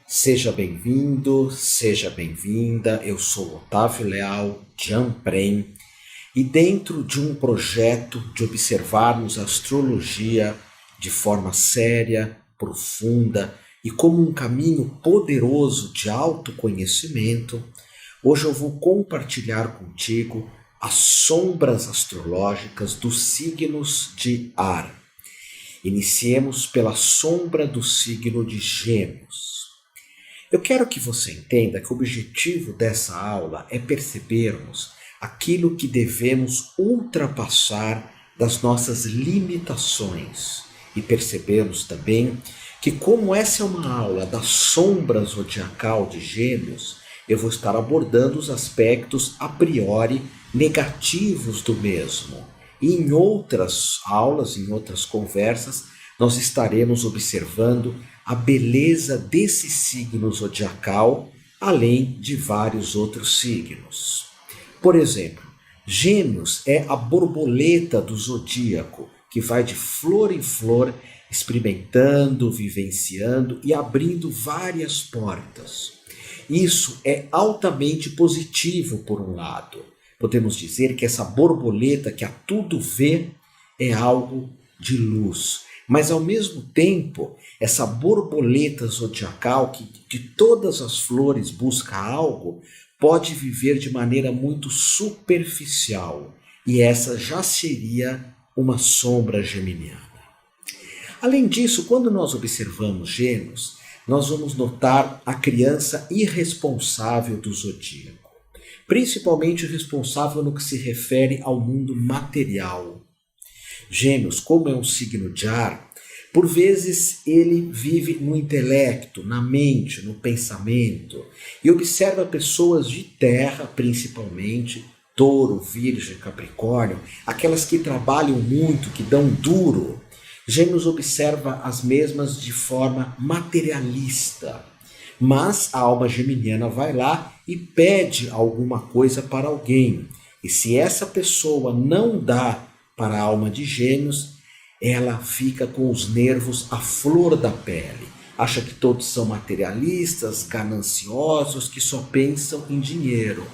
Seja bem-vindo, seja bem-vinda. Eu sou Otávio Leal de Amprem e dentro de um projeto de observarmos a astrologia de forma séria, profunda e como um caminho poderoso de autoconhecimento, hoje eu vou compartilhar contigo as sombras astrológicas dos signos de ar. Iniciemos pela sombra do signo de Gêmeos. Eu quero que você entenda que o objetivo dessa aula é percebermos aquilo que devemos ultrapassar das nossas limitações e percebermos também que, como essa é uma aula da sombra zodiacal de Gêmeos, eu vou estar abordando os aspectos a priori negativos do mesmo. E em outras aulas, em outras conversas, nós estaremos observando a beleza desse signo zodiacal, além de vários outros signos. Por exemplo, Gêmeos é a borboleta do zodíaco, que vai de flor em flor, experimentando, vivenciando e abrindo várias portas. Isso é altamente positivo por um lado. Podemos dizer que essa borboleta que a tudo vê é algo de luz. Mas ao mesmo tempo, essa borboleta zodiacal que de todas as flores busca algo, pode viver de maneira muito superficial. E essa já seria uma sombra geminiana. Além disso, quando nós observamos Gêmeos, nós vamos notar a criança irresponsável do zodíaco. Principalmente responsável no que se refere ao mundo material. Gêmeos, como é um signo de ar, por vezes ele vive no intelecto, na mente, no pensamento e observa pessoas de terra, principalmente, Touro, Virgem, Capricórnio, aquelas que trabalham muito, que dão duro. Gêmeos observa as mesmas de forma materialista. Mas a alma geminiana vai lá e pede alguma coisa para alguém. E se essa pessoa não dá para a alma de Gêmeos, ela fica com os nervos à flor da pele. Acha que todos são materialistas, gananciosos, que só pensam em dinheiro.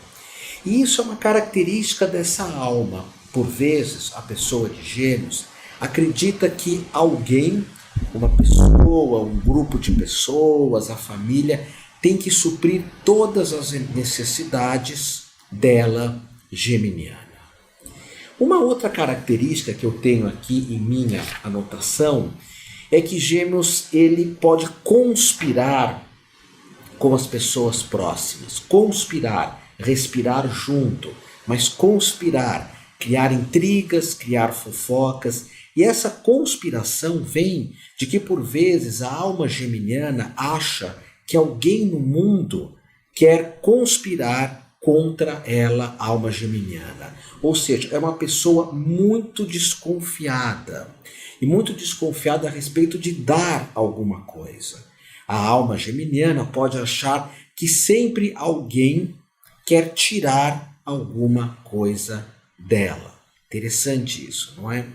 E isso é uma característica dessa alma. Por vezes, a pessoa de Gêmeos acredita que alguém, uma pessoa, um grupo de pessoas, a família, tem que suprir todas as necessidades dela, geminiana. Uma outra característica que eu tenho aqui em minha anotação é que Gêmeos ele pode conspirar com as pessoas próximas. Conspirar, respirar junto, mas conspirar, criar intrigas, criar fofocas. E essa conspiração vem de que por vezes a alma geminiana acha que alguém no mundo quer conspirar contra ela, a alma geminiana. Ou seja, é uma pessoa muito desconfiada. E muito desconfiada a respeito de dar alguma coisa. A alma geminiana pode achar que sempre alguém quer tirar alguma coisa dela. Interessante isso, não é?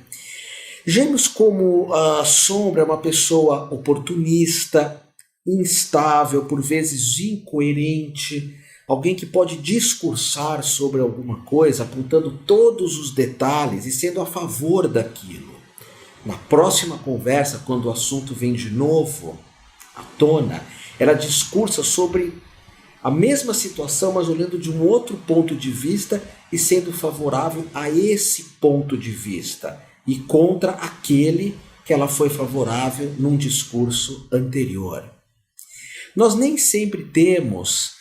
Gêmeos como a sombra é uma pessoa oportunista, instável, por vezes incoerente, alguém que pode discursar sobre alguma coisa, apontando todos os detalhes e sendo a favor daquilo. Na próxima conversa, quando o assunto vem de novo à tona, ela discursa sobre a mesma situação, mas olhando de um outro ponto de vista e sendo favorável a esse ponto de vista e contra aquele que ela foi favorável num discurso anterior. Nós nem sempre temos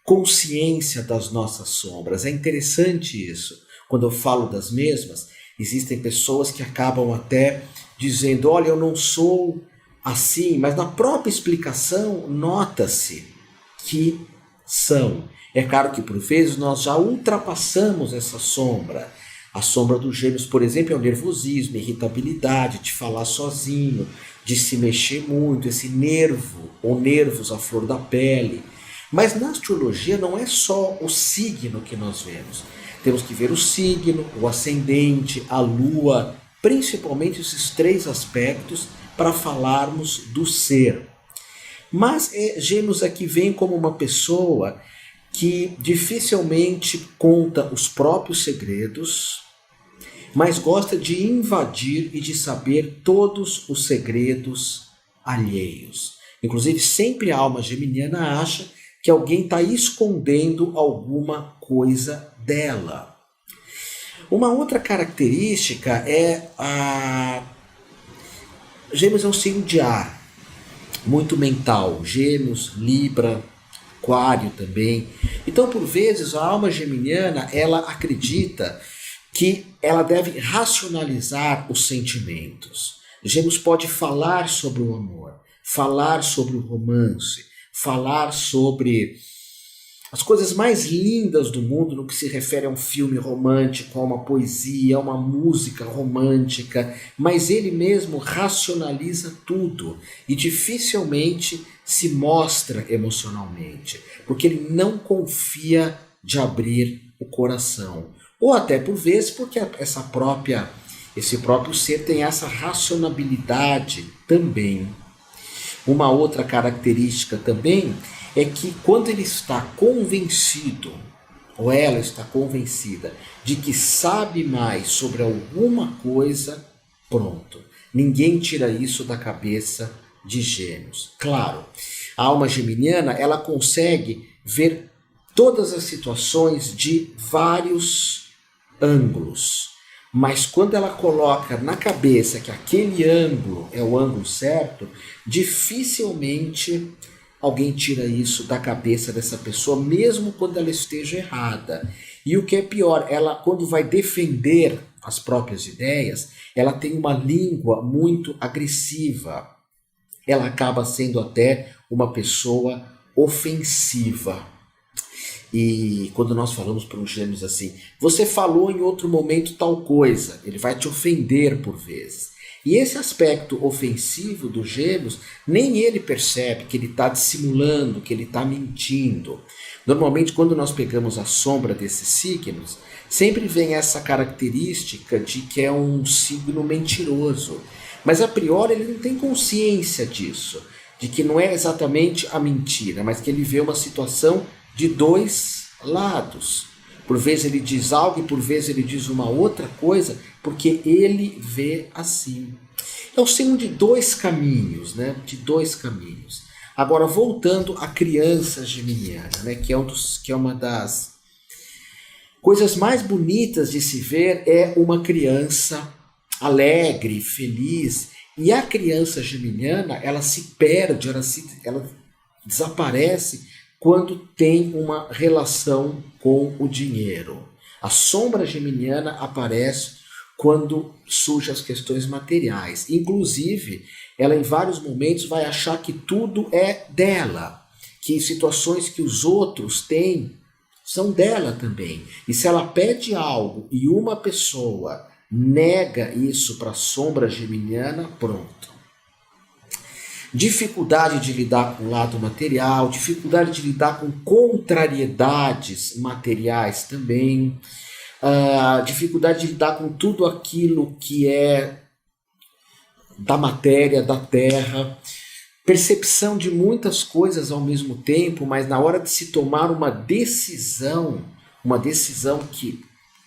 consciência das nossas sombras. É interessante isso. Quando eu falo das mesmas, existem pessoas que acabam até dizendo, olha, eu não sou assim, mas na própria explicação nota-se que são. É claro que por vezes nós já ultrapassamos essa sombra. A sombra dos Gêmeos, por exemplo, é o nervosismo, a irritabilidade, de falar sozinho, de se mexer muito, esse nervo ou nervos à flor da pele. Mas na astrologia não é só o signo que nós vemos. Temos que ver o signo, o ascendente, a lua, principalmente esses três aspectos para falarmos do ser. Mas Gêmeos aqui vem como uma pessoa que dificilmente conta os próprios segredos, mas gosta de invadir e de saber todos os segredos alheios. Inclusive, sempre a alma geminiana acha que alguém está escondendo alguma coisa dela. Uma outra característica é Gêmeos é um signo de ar, muito mental. Gêmeos, Libra, Aquário também. Então, por vezes, a alma geminiana, ela acredita que ela deve racionalizar os sentimentos. Gêmeos pode falar sobre o amor, falar sobre o romance, falar sobre as coisas mais lindas do mundo no que se refere a um filme romântico, a uma poesia, a uma música romântica, mas ele mesmo racionaliza tudo e dificilmente se mostra emocionalmente, porque ele não confia de abrir o coração. Ou até por vezes porque esse próprio ser tem essa racionalidade também. Uma outra característica também é que quando ele está convencido, ou ela está convencida, de que sabe mais sobre alguma coisa, pronto. Ninguém tira isso da cabeça de Gêmeos. Claro, a alma geminiana, ela consegue ver todas as situações de vários ângulos. Mas quando ela coloca na cabeça que aquele ângulo é o ângulo certo, dificilmente alguém tira isso da cabeça dessa pessoa, mesmo quando ela esteja errada. E o que é pior, ela, quando vai defender as próprias ideias, ela tem uma língua muito agressiva. Ela acaba sendo até uma pessoa ofensiva. E quando nós falamos para os Gêmeos assim, você falou em outro momento tal coisa, ele vai te ofender por vezes. E esse aspecto ofensivo dos Gêmeos, nem ele percebe que ele está dissimulando, que ele está mentindo. Normalmente, quando nós pegamos a sombra desses signos, sempre vem essa característica de que é um signo mentiroso. Mas a priori ele não tem consciência disso, de que não é exatamente a mentira, mas que ele vê uma situação de dois lados. Por vezes ele diz algo e por vezes ele diz uma outra coisa, porque ele vê assim. É o signo de dois caminhos, né? De dois caminhos. Agora, voltando à criança geminiana, né? Que é uma das coisas mais bonitas de se ver, é uma criança alegre, feliz. E a criança geminiana, ela se perde, ela desaparece quando tem uma relação com o dinheiro. A sombra geminiana aparece quando surgem as questões materiais. Inclusive, ela em vários momentos vai achar que tudo é dela, que situações que os outros têm são dela também. E se ela pede algo e uma pessoa nega isso para a sombra geminiana, pronto. Dificuldade de lidar com o lado material, dificuldade de lidar com contrariedades materiais também, dificuldade de lidar com tudo aquilo que é da matéria, da terra, percepção de muitas coisas ao mesmo tempo, mas na hora de se tomar uma decisão que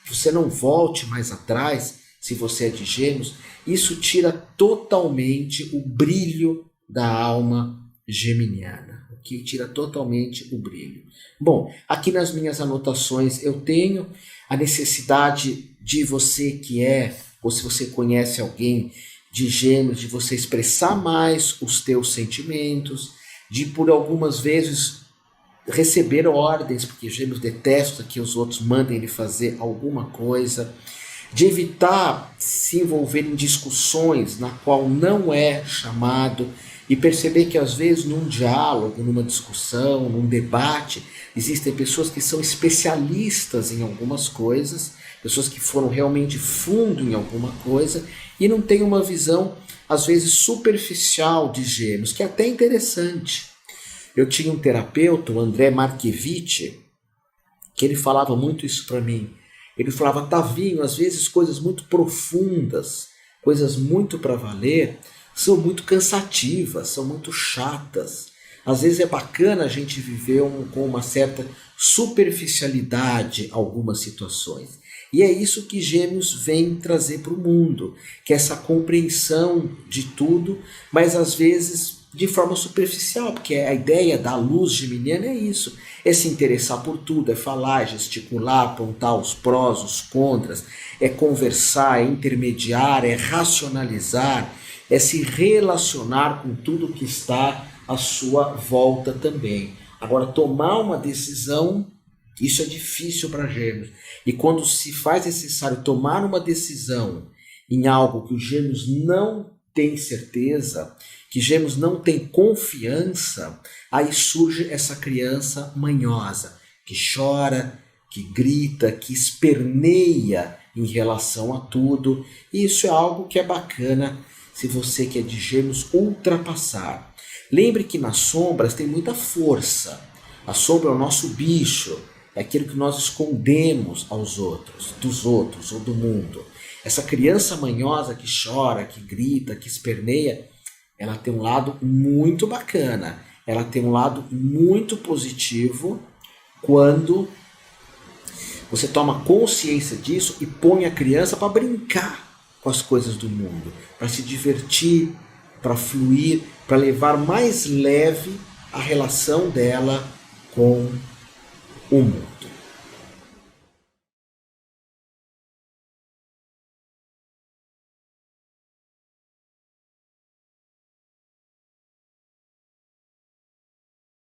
você não volte mais atrás, se você é de Gêmeos, isso tira totalmente o brilho da alma geminiana, que tira totalmente o brilho. Bom, aqui nas minhas anotações eu tenho a necessidade de você que é, ou se você conhece alguém de Gêmeos, de você expressar mais os teus sentimentos, de por algumas vezes receber ordens, porque Gêmeos detesta que os outros mandem ele fazer alguma coisa, de evitar se envolver em discussões na qual não é chamado, e perceber que às vezes num diálogo, numa discussão, num debate, existem pessoas que são especialistas em algumas coisas, pessoas que foram realmente fundo em alguma coisa e não têm uma visão às vezes superficial de Gêmeos, que é até interessante. Eu tinha um terapeuta, o André Marchevich, que ele falava muito isso para mim. Ele falava, Tavinho, às vezes coisas muito profundas, coisas muito para valer, são muito cansativas, são muito chatas. Às vezes é bacana a gente viver com uma certa superficialidade algumas situações. E é isso que Gêmeos vem trazer para o mundo, que é essa compreensão de tudo, mas às vezes de forma superficial, porque a ideia da luz geminiana é isso, é se interessar por tudo, é falar, é gesticular, apontar os prós, os contras, é conversar, é intermediar, é racionalizar, é se relacionar com tudo que está à sua volta também. Agora, tomar uma decisão, isso é difícil para Gêmeos. E quando se faz necessário tomar uma decisão em algo que os Gêmeos não têm certeza, que Gêmeos não têm confiança, aí surge essa criança manhosa, que chora, que grita, que esperneia em relação a tudo. E isso é algo que é bacana se você que é de Gêmeos ultrapassar. Lembre que nas sombras tem muita força. A sombra é o nosso bicho, é aquilo que nós escondemos aos outros, dos outros ou do mundo. Essa criança manhosa que chora, que grita, que esperneia, ela tem um lado muito bacana, ela tem um lado muito positivo quando você toma consciência disso e põe a criança para brincar com as coisas do mundo, para se divertir, para fluir, para levar mais leve a relação dela com o mundo.